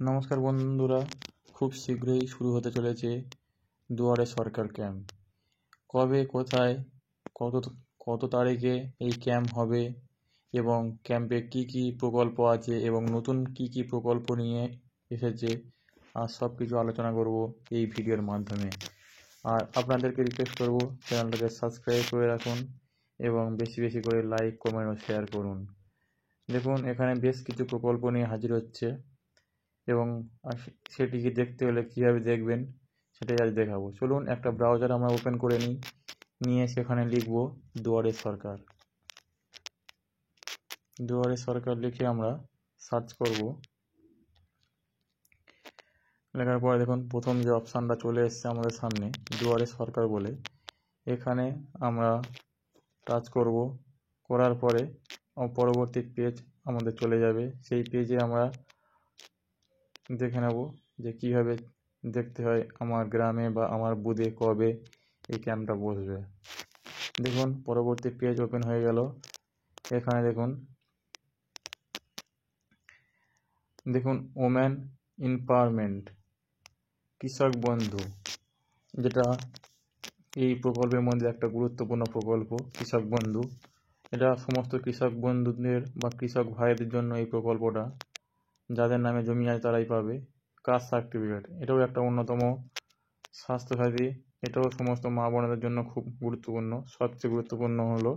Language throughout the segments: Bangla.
নমস্কার বন্ধুরা, খুব শীঘ্রই শুরু হতে চলেছে দুয়ারে সরকার ক্যাম্প। কবে, কোথায়, কত কত তারিখে এই ক্যাম্প হবে এবং ক্যাম্পে কি কি প্রকল্প আছে এবং নতুন কি কি প্রকল্প নিয়ে এসেছে, আর সব কিছু আলোচনা করব এই ভিডিওর মাধ্যমে। আর আপনাদেরকে রিকোয়েস্ট করব, চ্যানেলটাকে সাবস্ক্রাইব করে রাখুন এবং বেশি বেশি করে লাইক, কমেন্ট ও শেয়ার করুন। দেখুন, এখানে বেশ কিছু প্রকল্প নিয়ে হাজির হচ্ছে এবং সেটিকে দেখতে হলে কীভাবে দেখবেন সেটাই আজ দেখাবো। চলুন একটা ব্রাউজার আমরা ওপেন করে নিয়ে সেখানে লিখব দুয়ারে সরকার। দুয়ারে সরকার লিখে আমরা সার্চ করব। লেখার পরে দেখুন প্রথম যে অপশানটা চলে এসছে আমাদের সামনে, দুয়ারে সরকার বলে। এখানে আমরা টাচ করব। করার পরে পরবর্তী পেজ আমাদের চলে যাবে। সেই পেজে আমরা দেখে নেব যে কীভাবে দেখতে হয় আমার গ্রামে বা আমার বুথে কবে এই ক্যাম্পটা বসবে। দেখুন পরবর্তী পেজ ওপেন হয়ে গেল। এখানে দেখুন ওম্যান এম্পাওয়ারমেন্ট কৃষক বন্ধু, যেটা এই প্রকল্পের মধ্যে একটা গুরুত্বপূর্ণ প্রকল্প। কৃষক বন্ধু, এটা সমস্ত কৃষক বন্ধুদের বা কৃষক ভাইদের জন্য এই প্রকল্পটা। যাদের নামে জমি আছে তারাই পাবে। কাস্ট সার্টিফিকেট, এটাও একটা অন্যতম স্বাস্থ্যসাথী। এটাও সমস্ত মা বোনদের জন্য খুব গুরুত্বপূর্ণ। সবচেয়ে গুরুত্বপূর্ণ হলো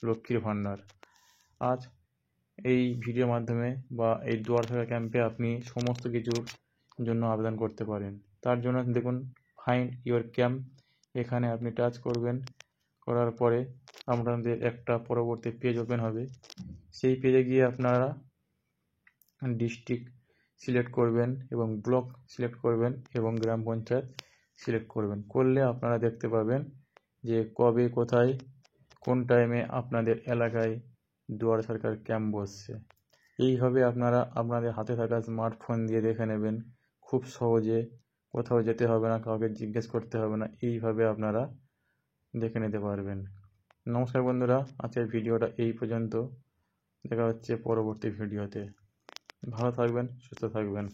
লক্ষ্মীর ভাণ্ডার। আজ এই ভিডিওর মাধ্যমে বা এই দুয়ার সরকার ক্যাম্পে আপনি সমস্ত কিছুর জন্য আবেদন করতে পারেন। তার জন্য দেখুন ফাইন্ড ইওর ক্যাম্প, এখানে আপনি টাচ করবেন। করার পরে আপনাদের একটা পরবর্তী পেজ ওপেন হবে। সেই পেজে গিয়ে আপনারা ডিস্ট্রিক্ট সিলেক্ট করবেন এবং ব্লক সিলেক্ট করবেন এবং গ্রাম পঞ্চায়েত সিলেক্ট করবেন। করলে আপনারা দেখতে পাবেন যে কবে, কোথায়, কোন টাইমে আপনাদের এলাকায় দুয়ারে সরকার ক্যাম্প বসছে। এইভাবে আপনারা আপনাদের হাতে থাকা স্মার্টফোন দিয়ে দেখে নেবেন খুব সহজে। কোথাও যেতে হবে না, কাউকে জিজ্ঞেস করতে হবে না, এইভাবে আপনারা দেখে নিতে পারবেন। নমস্কার বন্ধুরা, আজকের ভিডিওটা এই পর্যন্ত। দেখা হচ্ছে পরবর্তী ভিডিওতে। ভালো থাকবেন, সুস্থ থাকবেন।